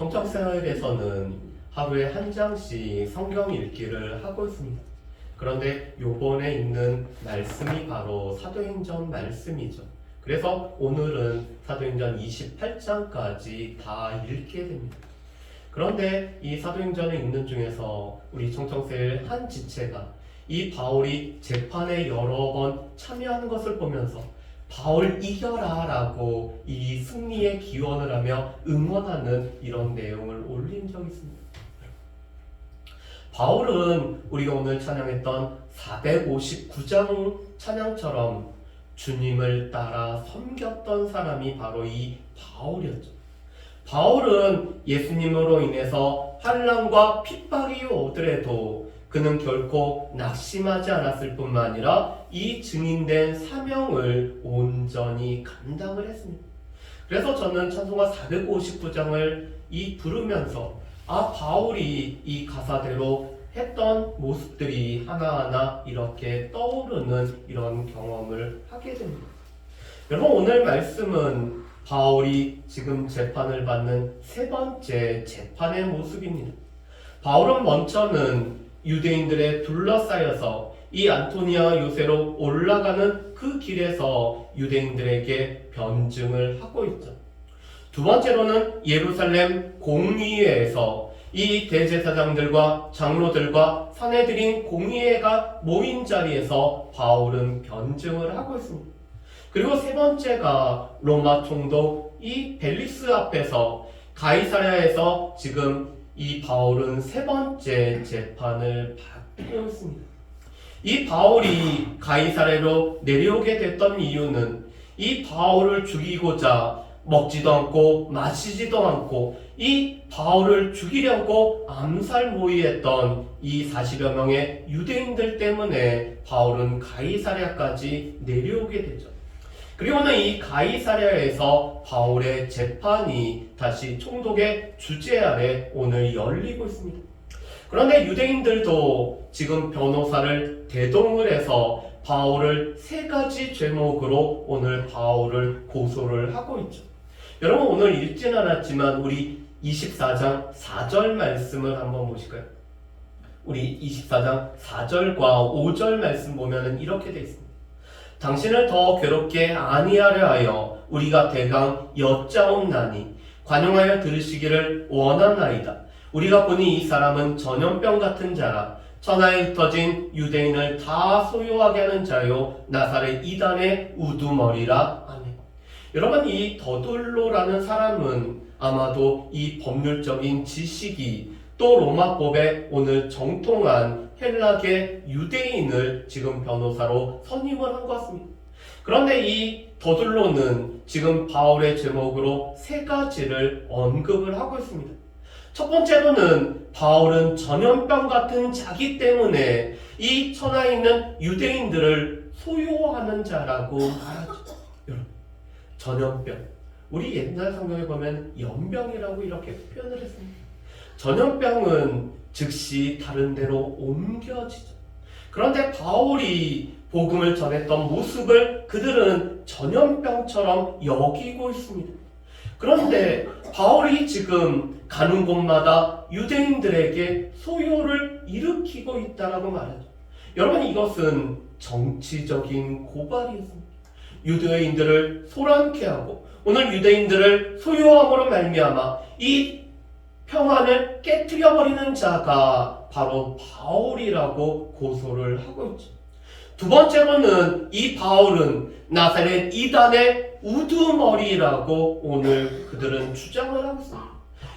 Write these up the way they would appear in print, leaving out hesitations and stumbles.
성경생활에서는 하루에 한 장씩 성경 읽기를 하고 있습니다. 그런데 요번에 읽는 말씀이 바로 사도행전 말씀이죠. 그래서 오늘은 사도행전 28장까지 다 읽게 됩니다. 그런데 이 사도행전을 읽는 중에서 우리 청청셀 한 지체가 이 바울이 재판에 여러 번 참여하는 것을 보면서 바울 이겨라 라고 이 승리의 기원을 하며 응원하는 이런 내용을 올린 적이 있습니다. 바울은 우리가 오늘 찬양했던 459장 찬양처럼 주님을 따라 섬겼던 사람이 바로 이 바울이었죠. 바울은 예수님으로 인해서 환난과 핍박이 오더라도 그는 결코 낙심하지 않았을 뿐만 아니라 이 증인된 사명을 온전히 감당을 했습니다. 그래서 저는 찬송가 459장을 부르면서 바울이 이 가사대로 했던 모습들이 하나하나 이렇게 떠오르는 이런 경험을 하게 됩니다. 여러분, 오늘 말씀은 바울이 지금 재판을 받는 세 번째 재판의 모습입니다. 바울은 먼저는 유대인들에 둘러싸여서 이 안토니아 요새로 올라가는 그 길에서 유대인들에게 변증을 하고 있죠. 두 번째로는 예루살렘 공의회에서 이 대제사장들과 장로들과 사내들인 공의회가 모인 자리에서 바울은 변증을 하고 있습니다. 그리고 세 번째가 로마 총독 이 벨리스 앞에서 가이사랴에서 지금 이 바울은 세 번째 재판을 받고 있습니다. 이 바울이 가이사랴로 내려오게 됐던 이유는 이 바울을 죽이고자 먹지도 않고 마시지도 않고 이 바울을 죽이려고 암살 모의했던 이 40여 명의 유대인들 때문에 바울은 가이사랴까지 내려오게 되죠. 그리고는 이 가이사랴에서 바울의 재판이 다시 총독의 주재 아래 오늘 열리고 있습니다. 그런데 유대인들도 지금 변호사를 대동을 해서 바울을 세 가지 죄목으로 오늘 바울을 고소를 하고 있죠. 여러분, 오늘 읽진 않았지만 우리 24장 4절 말씀을 한번 보실까요? 우리 24장 4절과 5절 말씀 보면은 이렇게 되어 있습니다. 당신을 더 괴롭게 아니하려 하여 우리가 대강 여짜옵나니 관용하여 들으시기를 원하나이다. 우리가 보니 이 사람은 전염병 같은 자라 천하에 흩어진 유대인을 다 소유하게 하는 자요 나사렛 이단의 우두머리라. 아멘. 여러분, 이 더둘로라는 사람은 아마도 이 법률적인 지식이 또 로마법에 오늘 정통한 헬라계 유대인을 지금 변호사로 선임을 한 것 같습니다. 그런데 이 더둘로는 지금 바울의 제목으로 세 가지를 언급을 하고 있습니다. 첫 번째로는 바울은 전염병 같은 자기 때문에 이 천하에 있는 유대인들을 소유하는 자라고 말하죠. 여러분, 전염병, 우리 옛날 성경에 보면 연병이라고 이렇게 표현을 했습니다. 전염병은 즉시 다른 데로 옮겨지죠. 그런데 바울이 복음을 전했던 모습을 그들은 전염병처럼 여기고 있습니다. 그런데 바울이 지금 가는 곳마다 유대인들에게 소요를 일으키고 있다라고 말하죠. 여러분, 이것은 정치적인 고발이었습니다. 유대인들을 소란케 하고 오늘 유대인들을 소유함으로 말미암아 이 평안을 깨트려버리는 자가 바로 바울이라고 고소를 하고 있죠. 두 번째로는 이 바울은 나사렛 이단의 우두머리라고 오늘 그들은 주장을 하고 있습니다.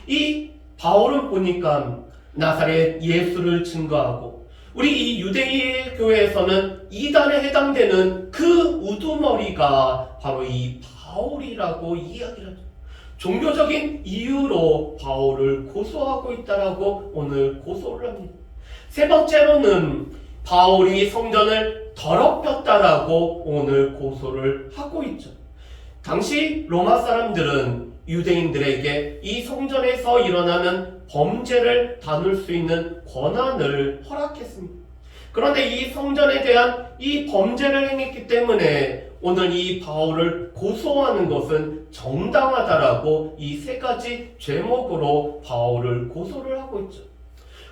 이 바울은 보니까 나사렛 예수를 증거하고 우리 이 유대인 교회에서는 이단에 해당되는 그 우두머리가 바로 이 바울이라고 이야기를 하죠. 종교적인 이유로 바울을 고소하고 있다라고 오늘 고소를 합니다. 세 번째로는 바울이 성전을 더럽혔다라고 오늘 고소를 하고 있죠. 당시 로마 사람들은 유대인들에게 이 성전에서 일어나는 범죄를 다룰 수 있는 권한을 허락했습니다. 그런데 이 성전에 대한 이 범죄를 행했기 때문에 오늘 이 바울을 고소하는 것은 정당하다라고 이 세 가지 죄목으로 바울을 고소를 하고 있죠.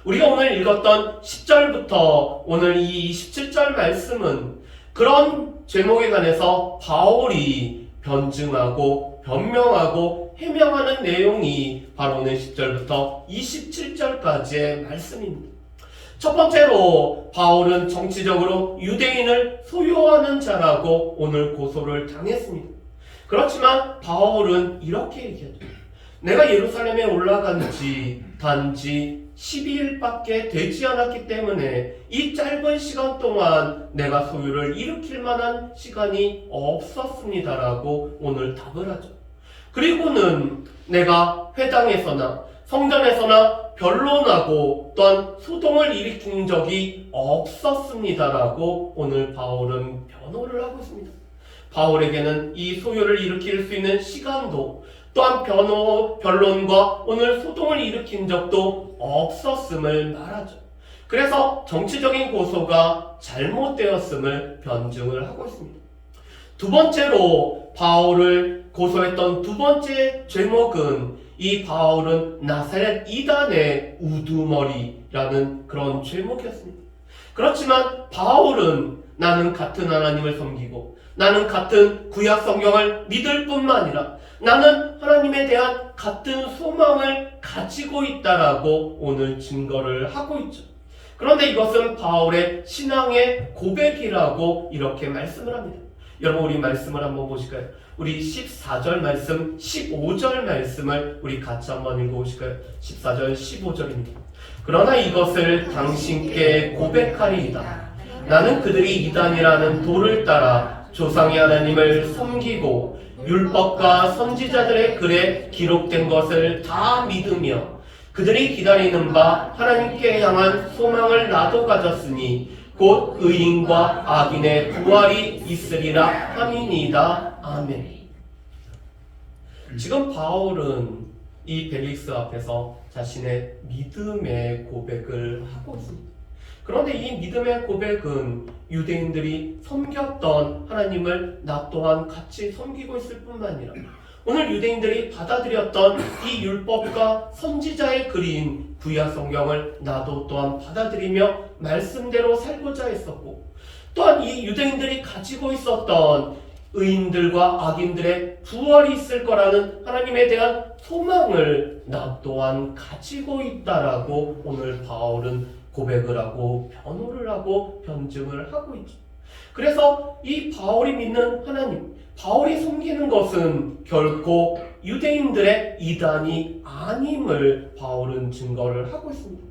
우리가 오늘 읽었던 10절부터 오늘 이 27절 말씀은 그런 죄목에 관해서 바울이 변증하고 변명하고 해명하는 내용이 바로 오늘 10절부터 27절까지의 말씀입니다. 첫 번째로 바울은 정치적으로 유대인을 소유하는 자라고 오늘 고소를 당했습니다. 그렇지만 바울은 이렇게 얘기하죠. 내가 예루살렘에 올라간 지 단지 12일밖에 되지 않았기 때문에 이 짧은 시간 동안 내가 소유를 일으킬 만한 시간이 없었습니다라고 오늘 답을 하죠. 그리고는 내가 회당에서나 성전에서나 변론하고 또한 소동을 일으킨 적이 없었습니다라고 오늘 바울은 변호를 하고 있습니다. 바울에게는 이 소유를 일으킬 수 있는 시간도 또한 변론과 오늘 소동을 일으킨 적도 없었음을 말하죠. 그래서 정치적인 고소가 잘못되었음을 변증을 하고 있습니다. 두 번째로 바울을 고소했던 두 번째 죄목은 이 바울은 나사렛 이단의 우두머리라는 그런 죄목이었습니다. 그렇지만 바울은 나는 같은 하나님을 섬기고 나는 같은 구약 성경을 믿을 뿐만 아니라 나는 하나님에 대한 같은 소망을 가지고 있다라고 오늘 증거를 하고 있죠. 그런데 이것은 바울의 신앙의 고백이라고 이렇게 말씀을 합니다. 여러분 우리 말씀을 한번 보실까요? 우리 14절 말씀, 15절 말씀을 우리 같이 한번 읽어보실까요? 14절, 15절입니다. 그러나 이것을 당신께 고백하리이다. 나는 그들이 이단이라는 도를 따라 조상의 하나님을 섬기고 율법과 선지자들의 글에 기록된 것을 다 믿으며 그들이 기다리는 바 하나님께 향한 소망을 나도 가졌으니 곧 의인과 악인의 부활이 있으리라 함이니이다. 아멘. 지금 바울은 이 벨릭스 앞에서 자신의 믿음의 고백을 하고 있습니다. 그런데 이 믿음의 고백은 유대인들이 섬겼던 하나님을 나 또한 같이 섬기고 있을 뿐만 아니라 오늘 유대인들이 받아들였던 이 율법과 선지자의 글인 구약 성경을 나도 또한 받아들이며 말씀대로 살고자 했었고 또한 이 유대인들이 가지고 있었던 의인들과 악인들의 부활이 있을 거라는 하나님에 대한 소망을 나 또한 가지고 있다라고 오늘 바울은 고백을 하고 변호를 하고 변증을 하고 있죠. 그래서 이 바울이 믿는 하나님, 바울이 섬기는 것은 결코 유대인들의 이단이 아님을 바울은 증거를 하고 있습니다.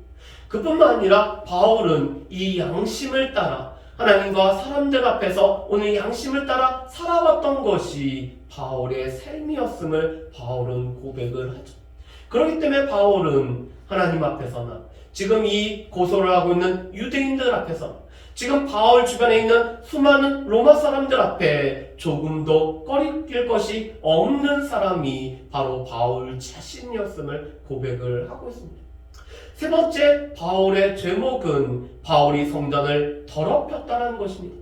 그뿐만 아니라 바울은 이 양심을 따라 하나님과 사람들 앞에서 오늘 양심을 따라 살아왔던 것이 바울의 삶이었음을 바울은 고백을 하죠. 그렇기 때문에 바울은 하나님 앞에서나 지금 이 고소를 하고 있는 유대인들 앞에서 지금 바울 주변에 있는 수많은 로마 사람들 앞에 조금도 꺼리낄 것이 없는 사람이 바로 바울 자신이었음을 고백을 하고 있습니다. 세 번째 바울의 죄목은 바울이 성전을 더럽혔다는 것입니다.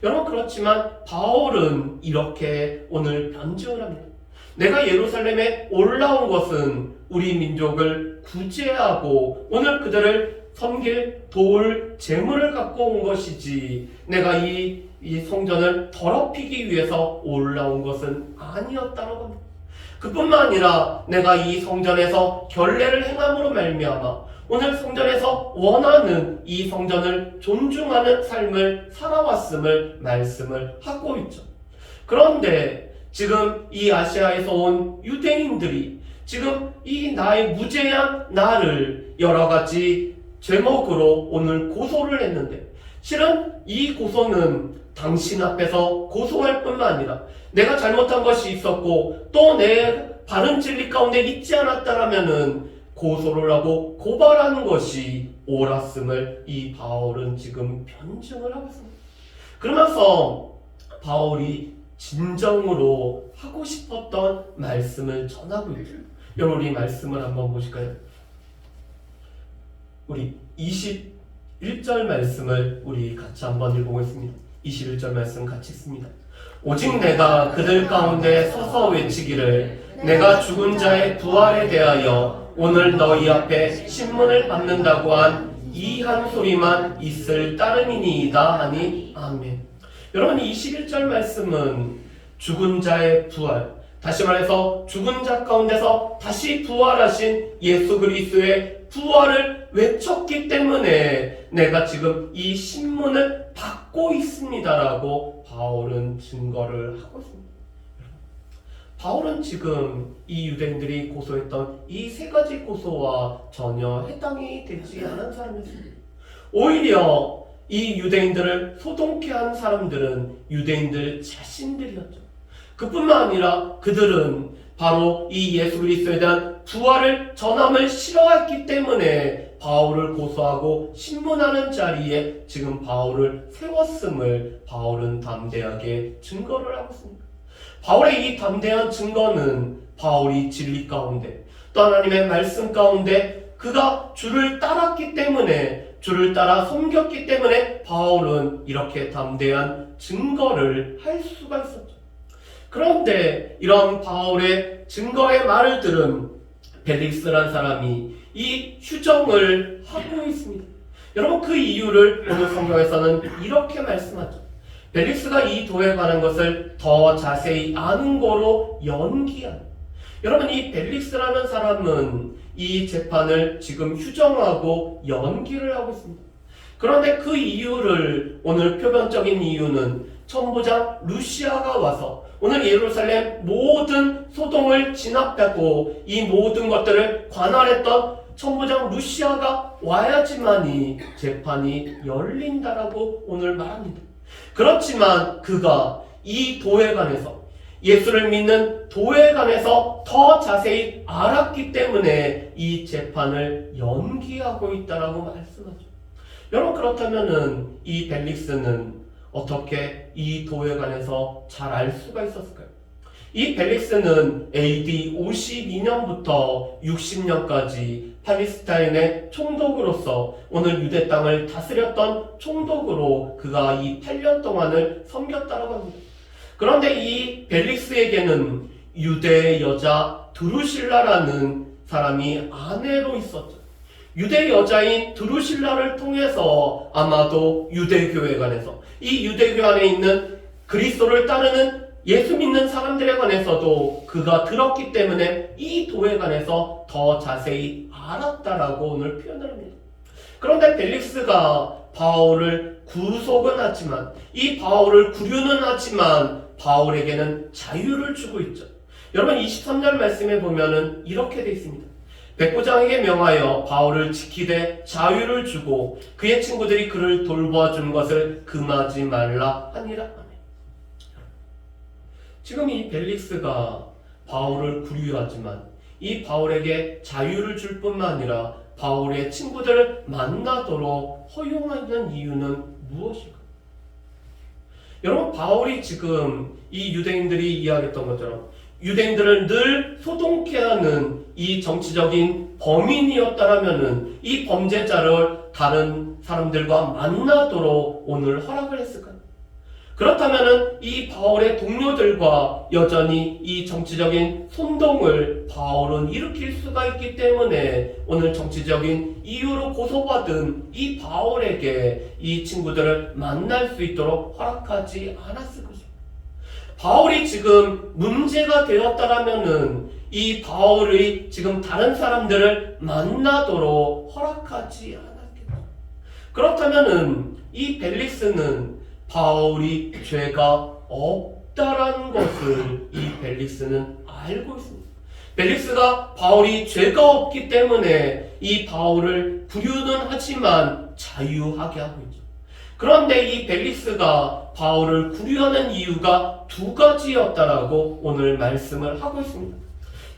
여러분 그렇지만 바울은 이렇게 오늘 변증을 합니다. 내가 예루살렘에 올라온 것은 우리 민족을 구제하고 오늘 그들을 섬길 도울 재물을 갖고 온 것이지 내가 이 성전을 더럽히기 위해서 올라온 것은 아니었다는 겁니다. 그뿐만 아니라 내가 이 성전에서 결례를 행함으로 말미암아 오늘 성전에서 원하는 이 성전을 존중하는 삶을 살아왔음을 말씀을 하고 있죠. 그런데 지금 이 아시아에서 온 유대인들이 지금 이 나의 무죄한 나를 여러 가지 죄목으로 오늘 고소를 했는데 실은 이 고소는 당신 앞에서 고소할 뿐만 아니라 내가 잘못한 것이 있었고 또 내 바른 진리 가운데 있지 않았다라면은 고소를 하고 고발하는 것이 옳았음을 이 바울은 지금 변증을 하고 있습니다. 그러면서 바울이 진정으로 하고 싶었던 말씀을 전하고 있죠. 여러분 우리 말씀을 한번 보실까요? 우리 1절 말씀을 우리 같이 한번 읽어보겠습니다. 21절 말씀 같이 읽습니다. 오직 내가 그들 가운데 서서 외치기를 내가 죽은 자의 부활에 대하여 오늘 너희 앞에 신문을 받는다고 한 이 한 소리만 있을 따름이니이다 하니 아멘. 여러분, 21절 말씀은 죽은 자의 부활, 다시 말해서 죽은 자 가운데서 다시 부활하신 예수 그리스도의 부활을 외쳤기 때문에 내가 지금 이 신문을 받고 있습니다라고 바울은 증거를 하고 있습니다. 바울은 지금 이 유대인들이 고소했던 이 세 가지 고소와 전혀 해당이 되지 않은 사람이었습니다. 오히려 이 유대인들을 소동케 한 사람들은 유대인들 자신들이었죠. 그뿐만 아니라 그들은 바로 이 예수 그리스도에 대한 부활을 전함을 싫어했기 때문에 바울을 고소하고 신문하는 자리에 지금 바울을 세웠음을 바울은 담대하게 증거를 하고 있습니다. 바울의 이 담대한 증거는 바울이 진리 가운데 또 하나님의 말씀 가운데 그가 주를 따랐기 때문에, 주를 따라 섬겼기 때문에 바울은 이렇게 담대한 증거를 할 수가 있었죠. 그런데 이런 바울의 증거의 말을 들은 벨릭스란 사람이 이 휴정을 하고 있습니다. 여러분, 그 이유를 오늘 성경에서는 이렇게 말씀하죠. 벨릭스가 이 도에 관한 것을 더 자세히 아는 거로 연기한. 여러분, 이 벨릭스라는 사람은 이 재판을 지금 휴정하고 연기를 하고 있습니다. 그런데 그 이유를, 오늘 표면적인 이유는 천부장 루시아가 와서 오늘 예루살렘 모든 소동을 진압하고 이 모든 것들을 관할했던 천부장 루시아가 와야지만이 재판이 열린다라고 오늘 말합니다. 그렇지만 그가 이 도에 관해서, 예수를 믿는 도에 관해서 더 자세히 알았기 때문에 이 재판을 연기하고 있다라고 말씀하죠. 여러분, 그렇다면은 이 벨릭스는 어떻게 이 도에 관해서 잘 알 수가 있었을까요? 이 벨릭스는 AD 52년부터 60년까지 팔레스타인의 총독으로서 오늘 유대 땅을 다스렸던 총독으로 그가 이 8년 동안을 섬겼다고 합니다. 그런데 이 벨릭스에게는 유대 여자 드루실라라는 사람이 아내로 있었죠. 유대 여자인 드루실라를 통해서 아마도 유대교회 관해서, 이 유대교 안에 있는 그리스도를 따르는 예수 믿는 사람들에 관해서도 그가 들었기 때문에 이 도에 관해서 더 자세히 알았다라고 오늘 표현을 합니다. 그런데 벨릭스가 바울을 구속은 하지만, 이 바울을 구류는 하지만 바울에게는 자유를 주고 있죠. 여러분, 23절 말씀에 보면은 이렇게 되어 있습니다. 백부장에게 명하여 바울을 지키되 자유를 주고 그의 친구들이 그를 돌보아준 것을 금하지 말라 하니라. 지금 이 벨릭스가 바울을 구류하지만 이 바울에게 자유를 줄 뿐만 아니라 바울의 친구들을 만나도록 허용하는 이유는 무엇일까? 여러분, 바울이 지금 이 유대인들이 이야기했던 것처럼 유대인들을 늘 소동케 하는 이 정치적인 범인이었다라면은 이 범죄자를 다른 사람들과 만나도록 오늘 허락을 했을까요? 그렇다면은 이 바울의 동료들과 여전히 이 정치적인 선동을 바울은 일으킬 수가 있기 때문에 오늘 정치적인 이유로 고소받은 이 바울에게 이 친구들을 만날 수 있도록 허락하지 않았을 것입니다. 바울이 지금 문제가 되었다라면은 이 바울이 지금 다른 사람들을 만나도록 허락하지 않았겠죠. 그렇다면은 이 벨릭스는 바울이 죄가 없다라는 것을 이 벨릭스는 알고 있습니다. 벨릭스가 바울이 죄가 없기 때문에 이 바울을 구류는 하지만 자유하게 하고 있죠. 그런데 이 벨릭스가 바울을 구류하는 이유가 두 가지였다라고 오늘 말씀을 하고 있습니다.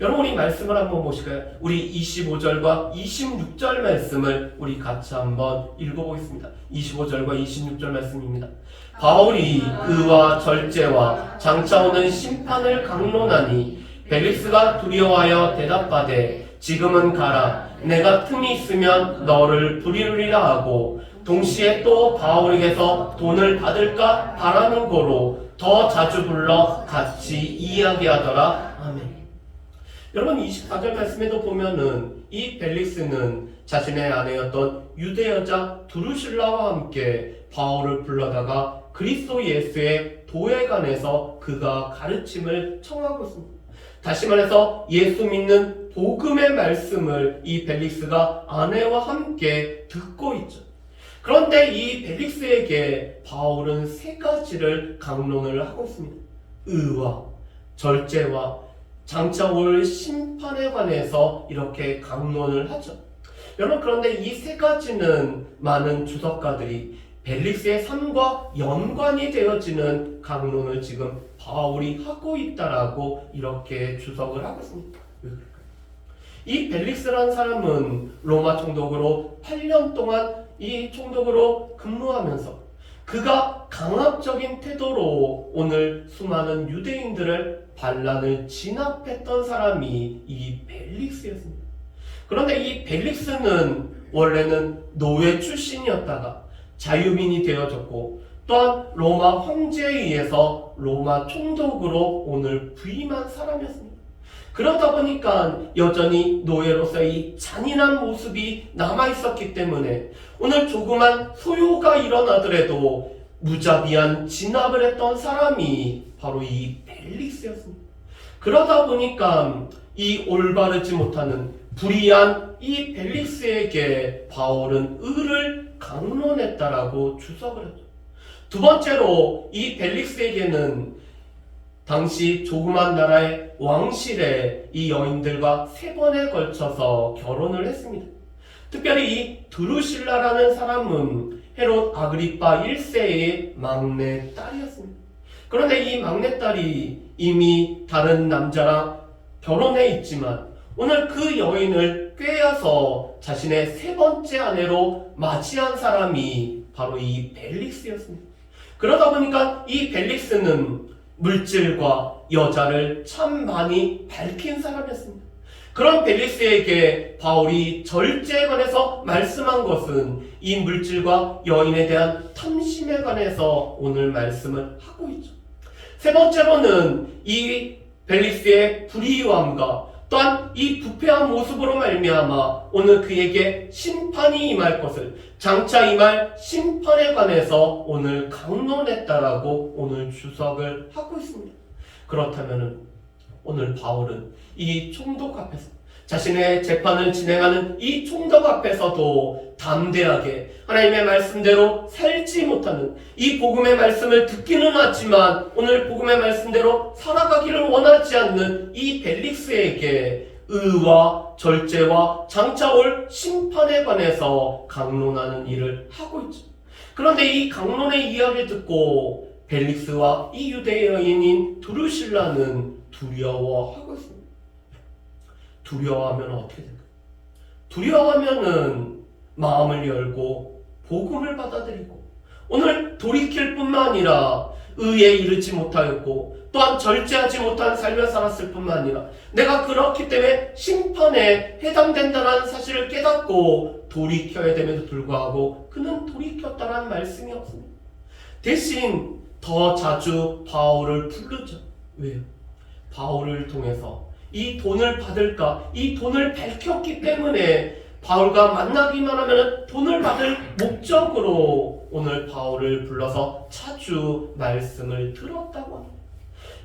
여러분, 이 말씀을 한번 보실까요? 우리 25절과 26절 말씀을 우리 같이 한번 읽어보겠습니다. 25절과 26절 말씀입니다. 바울이 의와 절제와 장차 오는 심판을 강론하니 벨릭스가 두려워하여 대답하되 지금은 가라. 내가 틈이 있으면 너를 부리리라 하고 동시에 또 바울에게서 돈을 받을까 바라는 거로 더 자주 불러 같이 이야기하더라. 아멘. 여러분 24절 말씀에도 보면은 이 벨릭스는 자신의 아내였던 유대 여자 두루실라와 함께 바울을 불러다가 그리스도 예수의 도에 관해서 그가 가르침을 청하고 있습니다. 다시 말해서 예수 믿는 복음의 말씀을 이 벨릭스가 아내와 함께 듣고 있죠. 그런데 이 벨릭스에게 바울은 세 가지를 강론을 하고 있습니다. 의와 절제와 장차 올 심판에 관해서 이렇게 강론을 하죠. 여러분 그런데 이 세 가지는 많은 주석가들이 벨릭스의 삶과 연관이 되어지는 강론을 지금 바울이 하고 있다라고 이렇게 주석을 하고 있습니다. 이 벨릭스라는 사람은 로마 총독으로 8년 동안 이 총독으로 근무하면서 그가 강압적인 태도로 오늘 수많은 유대인들을 반란을 진압했던 사람이 이 벨릭스였습니다. 그런데 이 벨릭스는 원래는 노예 출신이었다가 자유민이 되어졌고 또한 로마 황제에 의해서 로마 총독으로 오늘 부임한 사람이었습니다. 그러다 보니까 여전히 노예로서의 잔인한 모습이 남아있었기 때문에 오늘 조그만 소요가 일어나더라도 무자비한 진압을 했던 사람이 바로 이 벨릭스였습니다. 그러다 보니까 이 올바르지 못하는 불의한 이 벨릭스에게 바울은 의를 강론했다라고 주석을 했죠. 두 번째로 이 벨릭스에게는 당시 조그만 나라의 왕실의 이 여인들과 3번에 걸쳐서 결혼을 했습니다. 특별히 이 드루실라라는 사람은 헤롯 아그리파 1세의 막내 딸이었습니다. 그런데 이 막내 딸이 이미 다른 남자랑 결혼해 있지만 오늘 그 여인을 꾀어서 자신의 3번째 아내로 맞이한 사람이 바로 이 벨릭스였습니다. 그러다 보니까 이 벨릭스는 물질과 여자를 참 많이 밝힌 사람이었습니다. 그런 벨릭스에게 바울이 절제에 관해서 말씀한 것은 이 물질과 여인에 대한 탐심에 관해서 오늘 말씀을 하고 있죠. 세 번째로는 이 벨릭스의 불의함과 또한 이 부패한 모습으로 말미암아 오늘 그에게 심판이 임할 것을 장차 임할 심판에 관해서 오늘 강론했다라고 오늘 주석을 하고 있습니다. 그렇다면 오늘 바울은 이 총독 앞에서 자신의 재판을 진행하는 이 총독 앞에서도 담대하게 하나님의 말씀대로 살지 못하는 이 복음의 말씀을 듣기는 하지만 오늘 복음의 말씀대로 살아가기를 원하지 않는 이 벨릭스에게 의와 절제와 장차 올 심판에 관해서 강론하는 일을 하고 있죠. 그런데 이 강론의 이야기를 듣고 벨릭스와 이 유대 여인인 두루실라는 두려워하고 있습니다. 두려워하면 어떻게 될까요? 두려워하면은 마음을 열고 복음을 받아들이고 오늘 돌이킬 뿐만 아니라 의에 이르지 못하였고 또한 절제하지 못한 삶을 살았을 뿐만 아니라 내가 그렇기 때문에 심판에 해당된다는 사실을 깨닫고 돌이켜야 됨에도 불구하고 그는 돌이켰다는 말씀이 없습니다. 대신 더 자주 바울을 부르죠. 왜요? 바울을 통해서 이 돈을 받을까? 이 돈을 밝혔기 때문에 바울과 만나기만 하면 돈을 받을 목적으로 오늘 바울을 불러서 자주 말씀을 들었다고 합니다.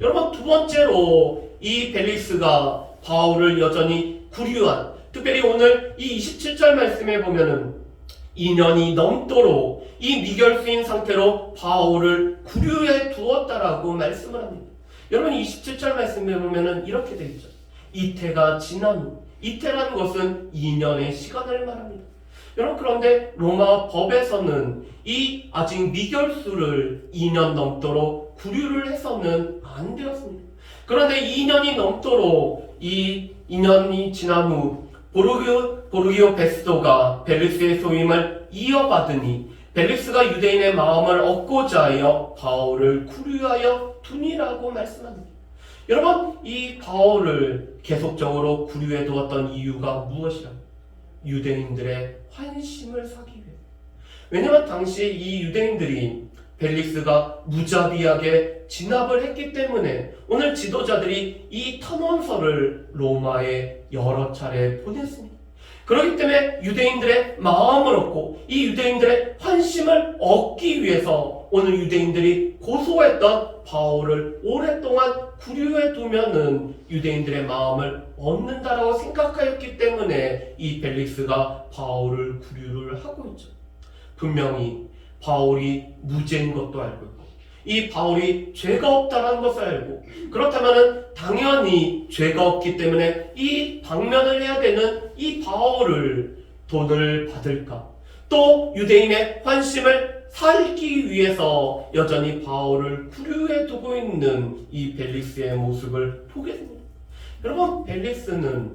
여러분 두 번째로 이 벨릭스가 바울을 여전히 구류한 특별히 오늘 이 27절 말씀에 보면은 2년이 넘도록 이 미결수인 상태로 바울을 구류해 두었다라고 말씀을 합니다. 여러분 27절 말씀에 보면은 이렇게 되어 있죠. 이태가 지난 후 이태라는 것은 2년의 시간을 말합니다. 여러분 그런데 로마 법에서는 이 아직 미결수를 2년 넘도록 구류를 해서는 안 되었습니다. 그런데 2년이 넘도록 이 2년이 지난 후 보르기오 베스도가 벨릭스의 소임을 이어받으니 벨릭스가 유대인의 마음을 얻고자 하여 바울을 구류하여 두니라고 말씀합니다. 여러분 이 바울을 계속적으로 구류해 두었던 이유가 무엇이라? 유대인들의 환심을 사기 위해 왜냐면 당시 이 유대인들이 벨릭스가 무자비하게 진압을 했기 때문에 오늘 지도자들이 이 탐원서를 로마에 여러 차례 보냈습니다. 그렇기 때문에 유대인들의 마음을 얻고 이 유대인들의 환심을 얻기 위해서 오늘 유대인들이 고소했던 바울을 오랫동안 구류해 두면은 유대인들의 마음을 얻는다라고 생각하였기 때문에 이 벨릭스가 바울을 구류를 하고 있죠. 분명히 바울이 무죄인 것도 알고 있고 이 바울이 죄가 없다는 것을 알고 그렇다면 당연히 죄가 없기 때문에 이 방면을 해야 되는 이 바울을 돈을 받을까? 또 유대인의 환심을 살기 위해서 여전히 바울을 구류해 두고 있는 이 벨릭스의 모습을 보게 됩니다. 여러분, 벨릭스는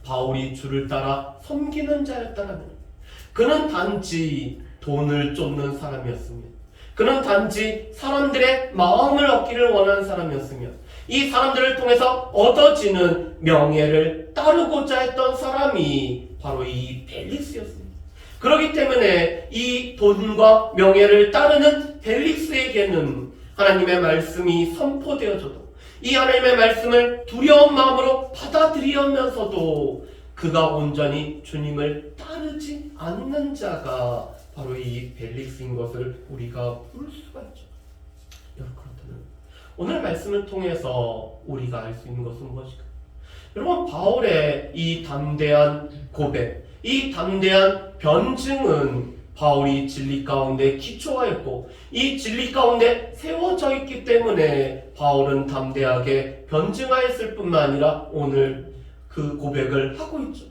바울이 주를 따라 섬기는 자였다라는 그는 단지 돈을 쫓는 사람이었습니다. 그는 단지 사람들의 마음을 얻기를 원하는 사람이었으며 이 사람들을 통해서 얻어지는 명예를 따르고자 했던 사람이 바로 이 벨릭스였습니다. 그렇기 때문에 이 돈과 명예를 따르는 벨릭스에게는 하나님의 말씀이 선포되어져도 이 하나님의 말씀을 두려운 마음으로 받아들이면서도 그가 온전히 주님을 따르지 않는 자가 바로 이 벨릭스인 것을 우리가 볼 수가 있죠. 여러분, 그렇다면 오늘 말씀을 통해서 우리가 알 수 있는 것은 무엇일까요? 여러분, 바울의 이 담대한 고백, 이 담대한 변증은 바울이 진리 가운데 기초하였고 이 진리 가운데 세워져 있기 때문에 바울은 담대하게 변증하였을 뿐만 아니라 오늘 그 고백을 하고 있죠.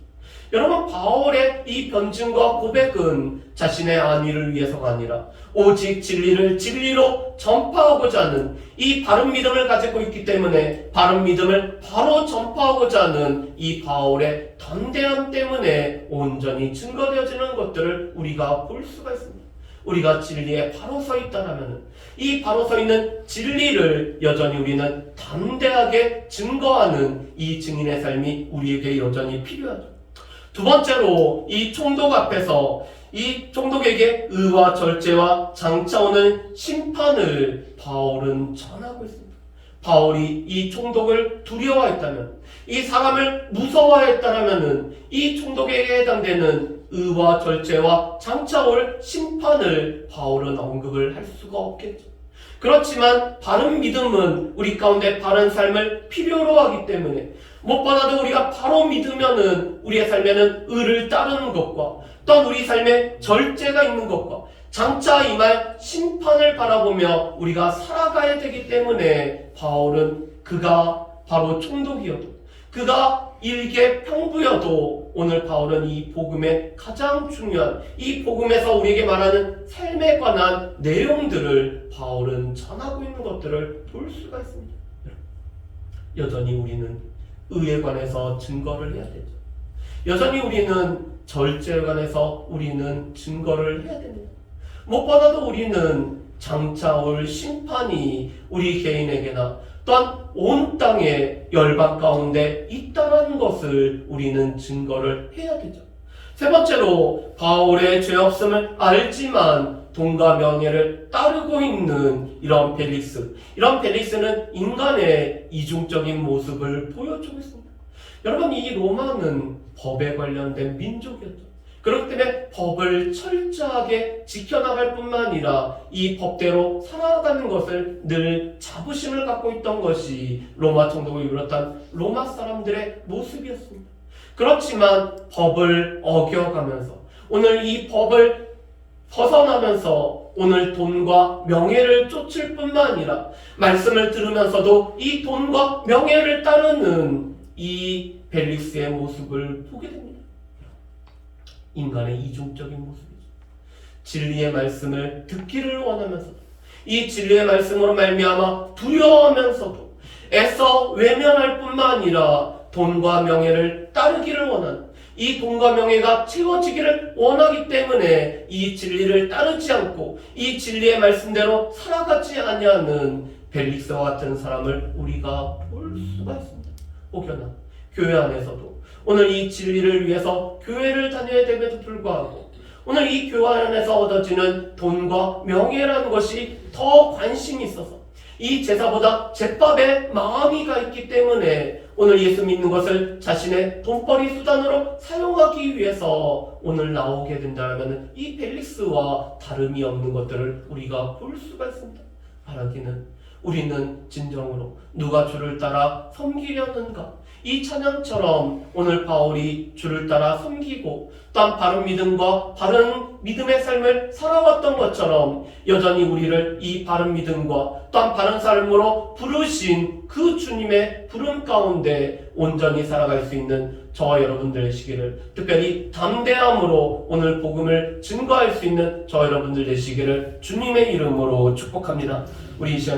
여러분, 바울의 이 변증과 고백은 자신의 안위를 위해서가 아니라 오직 진리를 진리로 전파하고자 하는 이 바른 믿음을 가지고 있기 때문에 바른 믿음을 바로 전파하고자 하는 이 바울의 담대함 때문에 온전히 증거되어지는 것들을 우리가 볼 수가 있습니다. 우리가 진리에 바로 서 있다면 이 바로 서 있는 진리를 여전히 우리는 담대하게 증거하는 이 증인의 삶이 우리에게 여전히 필요하죠. 두 번째로 이 총독 앞에서 이 총독에게 의와 절제와 장차 오는 심판을 바울은 전하고 있습니다. 바울이 이 총독을 두려워했다면, 이 사람을 무서워했다면 이 총독에게 해당되는 의와 절제와 장차 올 심판을 바울은 언급을 할 수가 없겠죠. 그렇지만 바른 믿음은 우리 가운데 바른 삶을 필요로 하기 때문에 무엇보다도 우리가 바로 믿으면은 우리의 삶에는 의를 따르는 것과 또한 우리 삶에 절제가 있는 것과 장차 임할 심판을 바라보며 우리가 살아가야 되기 때문에 바울은 그가 바로 총독이어도 그가 일개 평부여도 오늘 바울은 이 복음의 가장 중요한 이 복음에서 우리에게 말하는 삶에 관한 내용들을 바울은 전하고 있는 것들을 볼 수가 있습니다. 여전히 우리는 의에 관해서 증거를 해야 되죠. 여전히 우리는 절제에 관해서 우리는 증거를 해야 됩니다. 무엇보다도 우리는 장차 올 심판이 우리 개인에게나 또한 온 땅의 열방 가운데 있다는 것을 우리는 증거를 해야 되죠. 세 번째로 바울의 죄 없음을 알지만 돈과 명예를 따르고 있는 이런 벨릭스. 이런 벨릭스는 인간의 이중적인 모습을 보여주고 있습니다. 여러분, 이 로마는 법에 관련된 민족이었죠. 그렇기 때문에 법을 철저하게 지켜나갈 뿐만 아니라 이 법대로 살아가는 것을 늘 자부심을 갖고 있던 것이 로마 총독을 비롯한 로마 사람들의 모습이었습니다. 그렇지만 법을 어겨가면서 오늘 이 법을 벗어나면서 오늘 돈과 명예를 쫓을 뿐만 아니라 말씀을 들으면서도 이 돈과 명예를 따르는 이 벨릭스의 모습을 보게 됩니다. 인간의 이중적인 모습이죠. 진리의 말씀을 듣기를 원하면서도 이 진리의 말씀으로 말미암아 두려워하면서도 애써 외면할 뿐만 아니라 돈과 명예를 따르기를 원하는 이 돈과 명예가 채워지기를 원하기 때문에 이 진리를 따르지 않고 이 진리의 말씀대로 살아가지 아니하는 벨릭스와 같은 사람을 우리가 볼 수가 있습니다. 혹여나 교회 안에서도 오늘 이 진리를 위해서 교회를 다녀야 됨에도 불구하고 오늘 이 교회 안에서 얻어지는 돈과 명예라는 것이 더 관심이 있어서 이 제사보다 제밥에 마음이 가 있기 때문에 오늘 예수 믿는 것을 자신의 돈벌이 수단으로 사용하기 위해서 오늘 나오게 된다면 이 펠릭스와 다름이 없는 것들을 우리가 볼 수가 있습니다. 바라기는 우리는 진정으로 누가 주를 따라 섬기려는가? 이 찬양처럼 오늘 바울이 주를 따라 섬기고 또한 바른 믿음과 바른 믿음의 삶을 살아왔던 것처럼 여전히 우리를 이 바른 믿음과 또한 바른 삶으로 부르신 그 주님의 부름 가운데 온전히 살아갈 수 있는 저와 여러분들 되시기를, 특별히 담대함으로 오늘 복음을 증거할 수 있는 저와 여러분들 되시기를 주님의 이름으로 축복합니다. 우리 이 시간에